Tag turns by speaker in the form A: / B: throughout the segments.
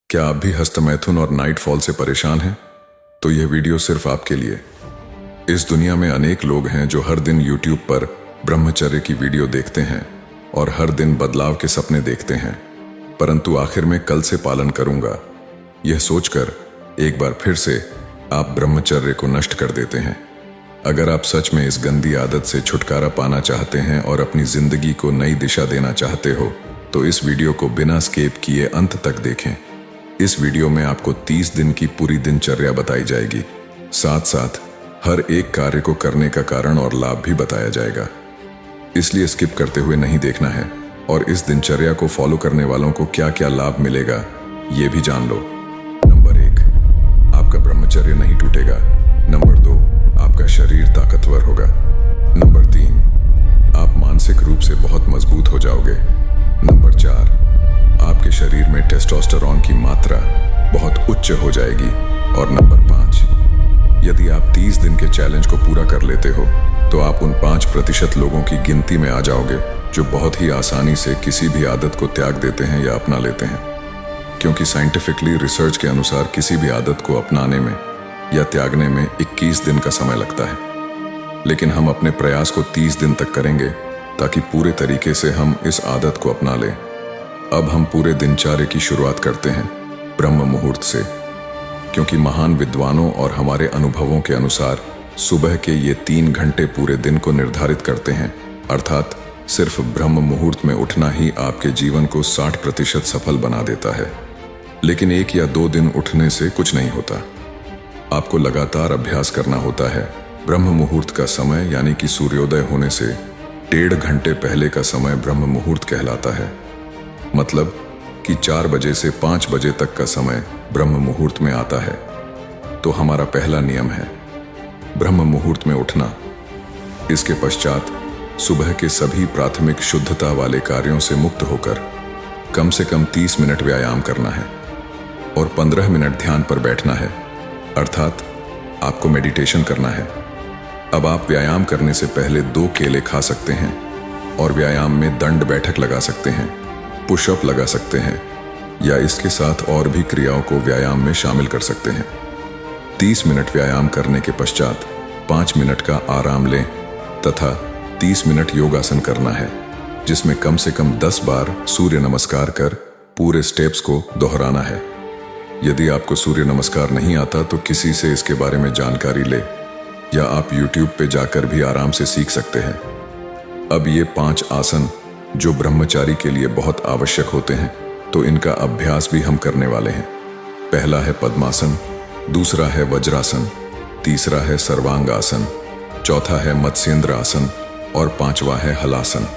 A: क्या आप भी हस्तमैथुन और नाइटफॉल से परेशान हैं? तो यह वीडियो सिर्फ आपके लिए। इस दुनिया में अनेक लोग हैं जो हर दिन YouTube पर ब्रह्मचर्य की वीडियो देखते हैं और हर दिन बदलाव के सपने देखते हैं, परंतु आखिर में कल से पालन करूंगा यह सोचकर एक बार फिर से आप ब्रह्मचर्य को नष्ट कर देते हैं। अगर आप सच में इस गंदी आदत से छुटकारा पाना चाहते हैं और अपनी जिंदगी को नई दिशा देना चाहते हो तो इस वीडियो को बिना स्किप किए अंत तक देखें। इस वीडियो में आपको 30 दिन की पूरी दिनचर्या बताई जाएगी, साथ साथ हर एक कार्य को करने का कारण और लाभ भी बताया जाएगा, इसलिए स्किप करते हुए नहीं देखना है और इस दिनचर्या को फॉलो करने वालों को क्या क्या लाभ मिलेगा ये भी जान लो। नंबर 1, आपका ब्रह्मचर्य नहीं टूटेगा। नंबर 2, आपका शरीर ताकतवर होगा। नंबर 3, आप मानसिक रूप से बहुत मजबूत हो जाओगे। नंबर 4, आपके शरीर में टेस्टोस्टेरोन की मात्रा बहुत उच्च हो जाएगी। और नंबर 5, यदि आप 30 दिन के चैलेंज को पूरा कर लेते हो तो आप उन 5% लोगों की गिनती में आ जाओगे जो बहुत ही आसानी से किसी भी आदत को त्याग देते हैं या अपना लेते हैं, क्योंकि साइंटिफिकली रिसर्च के अनुसार किसी भी आदत को अपनाने में या त्यागने में 21 दिन का समय लगता है, लेकिन हम अपने प्रयास को 30 दिन तक करेंगे ताकि पूरे तरीके से हम इस आदत को अपना लें। अब हम पूरे दिनचर्या की शुरुआत करते हैं ब्रह्म मुहूर्त से, क्योंकि महान विद्वानों और हमारे अनुभवों के अनुसार सुबह के ये 3 घंटे पूरे दिन को निर्धारित करते हैं। अर्थात सिर्फ ब्रह्म मुहूर्त में उठना ही आपके जीवन को 60% सफल बना देता है। लेकिन 1 या 2 दिन उठने से कुछ नहीं होता, आपको लगातार अभ्यास करना होता है। ब्रह्म मुहूर्त का समय यानी कि सूर्योदय होने से 1.5 घंटे पहले का समय ब्रह्म मुहूर्त कहलाता है। मतलब कि 4 बजे से 5 बजे तक का समय ब्रह्म मुहूर्त में आता है। तो हमारा पहला नियम है ब्रह्म मुहूर्त में उठना। इसके पश्चात सुबह के सभी प्राथमिक शुद्धता वाले कार्यों से मुक्त होकर कम से कम 30 मिनट व्यायाम करना है और 15 मिनट ध्यान पर बैठना है, अर्थात आपको मेडिटेशन करना है। अब आप व्यायाम करने से पहले 2 केले खा सकते हैं और व्यायाम में दंड बैठक लगा सकते हैं, पुशअप लगा सकते हैं या इसके साथ और भी क्रियाओं को व्यायाम में शामिल कर सकते हैं। 30 मिनट व्यायाम करने के पश्चात 5 मिनट का आराम लें तथा 30 मिनट योगासन करना है, जिसमें कम से कम 10 बार सूर्य नमस्कार कर पूरे स्टेप्स को दोहराना है। यदि आपको सूर्य नमस्कार नहीं आता तो किसी से इसके बारे में जानकारी ले या आप YouTube पे जाकर भी आराम से सीख सकते हैं। अब ये 5 आसन जो ब्रह्मचारी के लिए बहुत आवश्यक होते हैं, तो इनका अभ्यास भी हम करने वाले हैं। पहला है पद्मासन, दूसरा है वज्रासन, तीसरा है सर्वांग आसन, चौथा है मत्स्येंद्र आसन और 5वां है हलासन।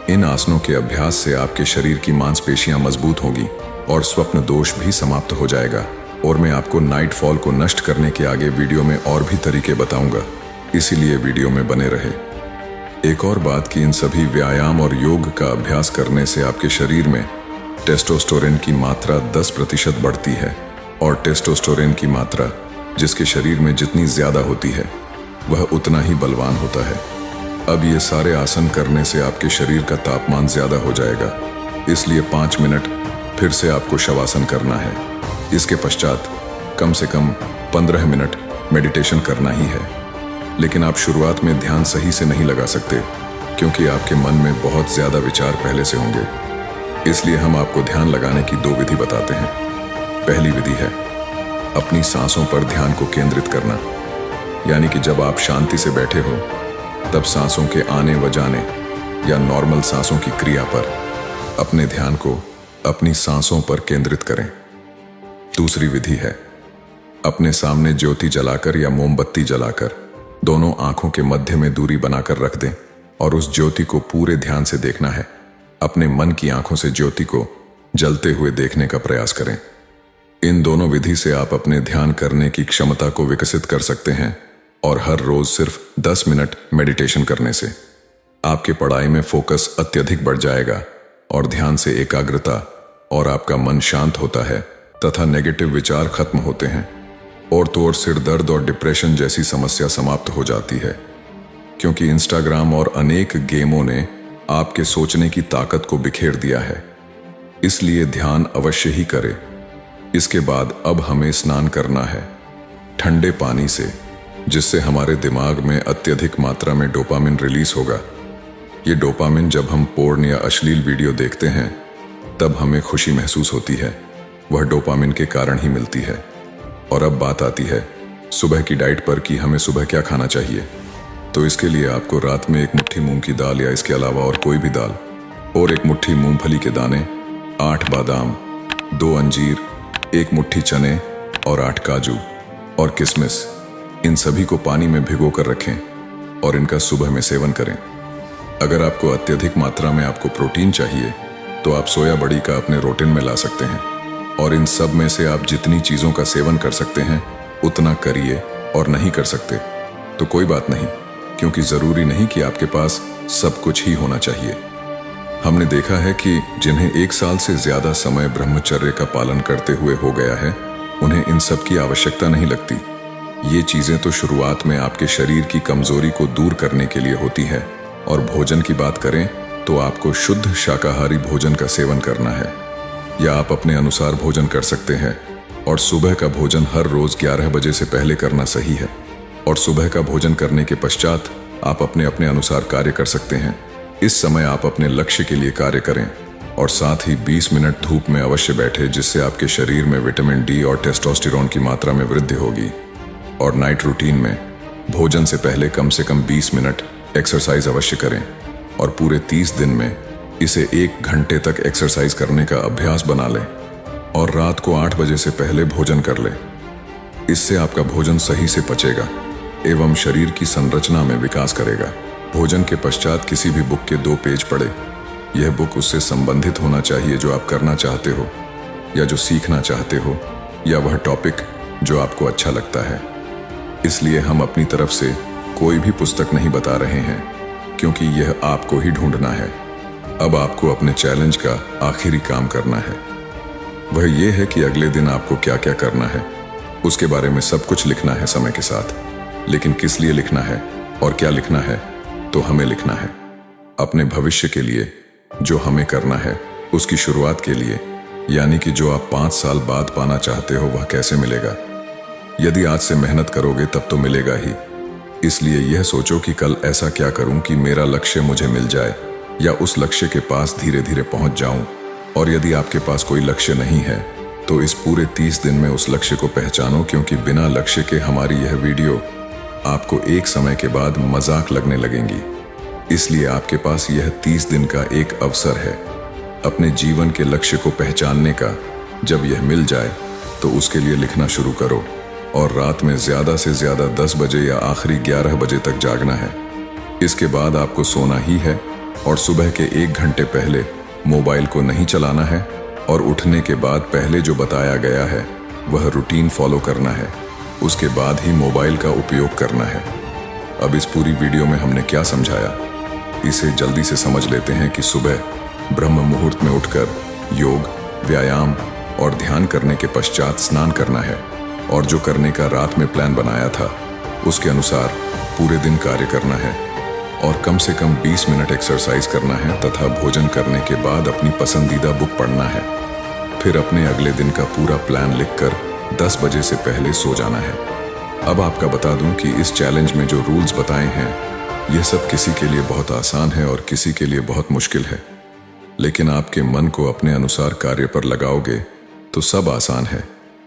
A: इन आसनों के अभ्यास से आपके शरीर की मांसपेशियां मजबूत होगी और स्वप्न दोष भी समाप्त हो जाएगा। और मैं आपको नाइटफॉल को नष्ट करने के आगे वीडियो में और भी तरीके बताऊंगा, इसीलिए वीडियो में बने रहे। एक और बात कि इन सभी व्यायाम और योग का अभ्यास करने से आपके शरीर में टेस्टोस्टेरोन की मात्रा 10% बढ़ती है और टेस्टोस्टेरोन की मात्रा जिसके शरीर में जितनी ज्यादा होती है वह उतना ही बलवान होता है। अब ये सारे आसन करने से आपके शरीर का तापमान ज्यादा हो जाएगा, इसलिए 5 मिनट फिर से आपको शवासन करना है। इसके पश्चात कम से कम 15 मिनट मेडिटेशन करना ही है। लेकिन आप शुरुआत में ध्यान सही से नहीं लगा सकते, क्योंकि आपके मन में बहुत ज्यादा विचार पहले से होंगे, इसलिए हम आपको ध्यान लगाने की 2 विधि बताते हैं। पहली विधि है अपनी सांसों पर ध्यान को केंद्रित करना, यानी कि जब आप शांति से बैठे हो तब सांसों के आने व जाने या नॉर्मल सांसों की क्रिया पर अपने ध्यान को अपनी सांसों पर केंद्रित करें। दूसरी विधि है अपने सामने ज्योति जलाकर या मोमबत्ती जलाकर दोनों आंखों के मध्य में दूरी बनाकर रख दें और उस ज्योति को पूरे ध्यान से देखना है। अपने मन की आंखों से ज्योति को जलते हुए देखने का प्रयास करें। इन दोनों विधि से आप अपने ध्यान करने की क्षमता को विकसित कर सकते हैं और हर रोज सिर्फ 10 मिनट मेडिटेशन करने से आपके पढ़ाई में फोकस अत्यधिक बढ़ जाएगा और ध्यान से एकाग्रता और आपका मन शांत होता है तथा नेगेटिव विचार खत्म होते हैं और तो और सिर दर्द और डिप्रेशन जैसी समस्या समाप्त हो जाती है, क्योंकि इंस्टाग्राम और अनेक गेमों ने आपके सोचने की ताकत को बिखेर दिया है। इसलिए ध्यान अवश्य ही करें। इसके बाद अब हमें स्नान करना है ठंडे पानी से, जिससे हमारे दिमाग में अत्यधिक मात्रा में डोपामिन रिलीज होगा। ये डोपामिन जब हम पोर्न या अश्लील वीडियो देखते हैं तब हमें खुशी महसूस होती है, वह डोपामिन के कारण ही मिलती है। और अब बात आती है सुबह की डाइट पर कि हमें सुबह क्या खाना चाहिए। तो इसके लिए आपको रात में 1 मुट्ठी मूंग की दाल या इसके अलावा और कोई भी दाल और 1 मुट्ठी मूंगफली के दाने, 8 बादाम, 2 अंजीर, 1 मुट्ठी चने और 8 काजू और किशमिश, इन सभी को पानी में भिगो कर रखें और इनका सुबह में सेवन करें। अगर आपको अत्यधिक मात्रा में आपको प्रोटीन चाहिए तो आप सोया बड़ी का अपने रूटीन में ला सकते हैं, और इन सब में से आप जितनी चीज़ों का सेवन कर सकते हैं उतना करिए, और नहीं कर सकते तो कोई बात नहीं, क्योंकि ज़रूरी नहीं कि आपके पास सब कुछ ही होना चाहिए। हमने देखा है कि जिन्हें 1 साल से ज़्यादा समय ब्रह्मचर्य का पालन करते हुए हो गया है, उन्हें इन सब की आवश्यकता नहीं लगती। ये चीज़ें तो शुरुआत में आपके शरीर की कमज़ोरी को दूर करने के लिए होती है। और भोजन की बात करें तो आपको शुद्ध शाकाहारी भोजन का सेवन करना है, या आप अपने अनुसार भोजन कर सकते हैं। और सुबह का भोजन हर रोज़ 11 बजे से पहले करना सही है। और सुबह का भोजन करने के पश्चात आप अपने अपने अनुसार कार्य कर सकते हैं। इस समय आप अपने लक्ष्य के लिए कार्य करें, और साथ ही 20 मिनट धूप में अवश्य बैठे, जिससे आपके शरीर में विटामिन डी और टेस्टोस्टेरोन की मात्रा में वृद्धि होगी। और नाइट रूटीन में भोजन से पहले कम से कम 20 मिनट एक्सरसाइज अवश्य करें, और पूरे 30 दिन में इसे 1 घंटे तक एक्सरसाइज करने का अभ्यास बना लें। और रात को 8 बजे से पहले भोजन कर लें। इससे आपका भोजन सही से पचेगा एवं शरीर की संरचना में विकास करेगा। भोजन के पश्चात किसी भी बुक के 2 पेज पढ़े। यह बुक उससे संबंधित होना चाहिए जो आप करना चाहते हो, या जो सीखना चाहते हो, या वह टॉपिक जो आपको अच्छा लगता है। इसलिए हम अपनी तरफ से कोई भी पुस्तक नहीं बता रहे हैं, क्योंकि यह आपको ही ढूंढना है। अब आपको अपने चैलेंज का आखिरी काम करना है। वह यह है कि अगले दिन आपको क्या क्या करना है, उसके बारे में सब कुछ लिखना है समय के साथ। लेकिन किस लिए लिखना है और क्या लिखना है, तो हमें लिखना है अपने भविष्य के लिए। जो हमें करना है उसकी शुरुआत के लिए, यानी कि जो आप 5 साल बाद पाना चाहते हो वह कैसे मिलेगा। यदि आज से मेहनत करोगे तब तो मिलेगा ही। इसलिए यह सोचो कि कल ऐसा क्या करूं कि मेरा लक्ष्य मुझे मिल जाए, या उस लक्ष्य के पास धीरे धीरे पहुंच जाऊं। और यदि आपके पास कोई लक्ष्य नहीं है तो इस पूरे 30 दिन में उस लक्ष्य को पहचानो, क्योंकि बिना लक्ष्य के हमारी यह वीडियो आपको एक समय के बाद मजाक लगने लगेंगी। इसलिए आपके पास यह 30 दिन का एक अवसर है अपने जीवन के लक्ष्य को पहचानने का। जब यह मिल जाए तो उसके लिए लिखना शुरू करो, और रात में ज़्यादा से ज़्यादा 10 बजे या आखिरी 11 बजे तक जागना है। इसके बाद आपको सोना ही है, और सुबह के 1 घंटे पहले मोबाइल को नहीं चलाना है, और उठने के बाद पहले जो बताया गया है वह रूटीन फॉलो करना है। उसके बाद ही मोबाइल का उपयोग करना है। अब इस पूरी वीडियो में हमने क्या समझाया, इसे जल्दी से समझ लेते हैं कि सुबह ब्रह्म मुहूर्त में उठकर योग, व्यायाम और ध्यान करने के पश्चात स्नान करना है, और जो करने का रात में प्लान बनाया था उसके अनुसार पूरे दिन कार्य करना है, और कम से कम 20 मिनट एक्सरसाइज करना है, तथा भोजन करने के बाद अपनी पसंदीदा बुक पढ़ना है। फिर अपने अगले दिन का पूरा प्लान लिखकर 10 बजे से पहले सो जाना है। अब आपका बता दूं कि इस चैलेंज में जो रूल्स बताए हैं यह सब किसी के लिए बहुत आसान है और किसी के लिए बहुत मुश्किल है। लेकिन आपके मन को अपने अनुसार कार्य पर लगाओगे तो सब आसान है,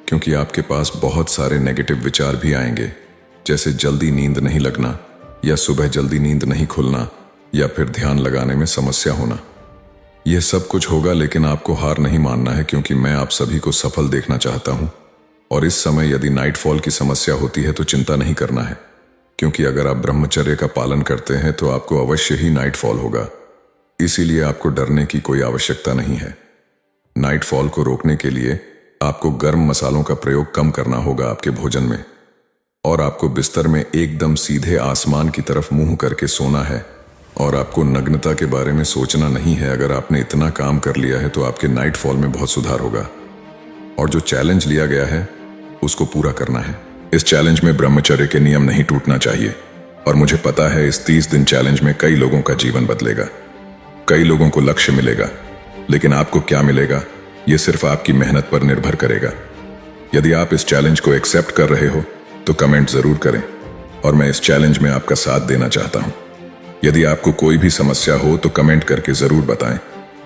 A: क्योंकि आपके पास बहुत सारे नेगेटिव विचार भी आएंगे, जैसे जल्दी नींद नहीं लगना, या सुबह जल्दी नींद नहीं खुलना, या फिर ध्यान लगाने में समस्या होना। यह सब कुछ होगा, लेकिन आपको हार नहीं मानना है, क्योंकि मैं आप सभी को सफल देखना चाहता हूं। और इस समय यदि नाइटफॉल की समस्या होती है तो चिंता नहीं करना है, क्योंकि अगर आप ब्रह्मचर्य का पालन करते हैं तो आपको अवश्य ही नाइटफॉल होगा। इसीलिए आपको डरने की कोई आवश्यकता नहीं है। नाइटफॉल को रोकने के लिए आपको गर्म मसालों का प्रयोग कम करना होगा आपके भोजन में, और आपको बिस्तर में एकदम सीधे आसमान की तरफ मुंह करके सोना है, और आपको नग्नता के बारे में सोचना नहीं है। अगर आपने इतना काम कर लिया है तो आपके नाइटफॉल में बहुत सुधार होगा। और जो चैलेंज लिया गया है उसको पूरा करना है। इस चैलेंज में ब्रह्मचर्य के नियम नहीं टूटना चाहिए, और मुझे पता है इस 30 दिन चैलेंज में कई लोगों का जीवन बदलेगा, कई लोगों को लक्ष्य मिलेगा। लेकिन आपको क्या मिलेगा ये सिर्फ आपकी मेहनत पर निर्भर करेगा। यदि आप इस चैलेंज को एक्सेप्ट कर रहे हो तो कमेंट जरूर करें और मैं इस चैलेंज में आपका साथ देना चाहता हूं। यदि आपको कोई भी समस्या हो तो कमेंट करके जरूर बताएं।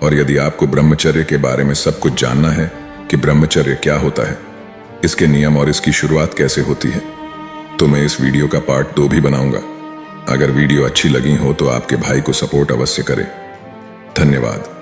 A: और यदि आपको ब्रह्मचर्य के बारे में सब कुछ जानना है कि ब्रह्मचर्य क्या होता है, इसके नियम और इसकी शुरुआत कैसे होती है, तो मैं इस वीडियो का पार्ट 2 भी बनाऊंगा। अगर वीडियो अच्छी लगी हो तो आपके भाई को सपोर्ट अवश्य करें। धन्यवाद।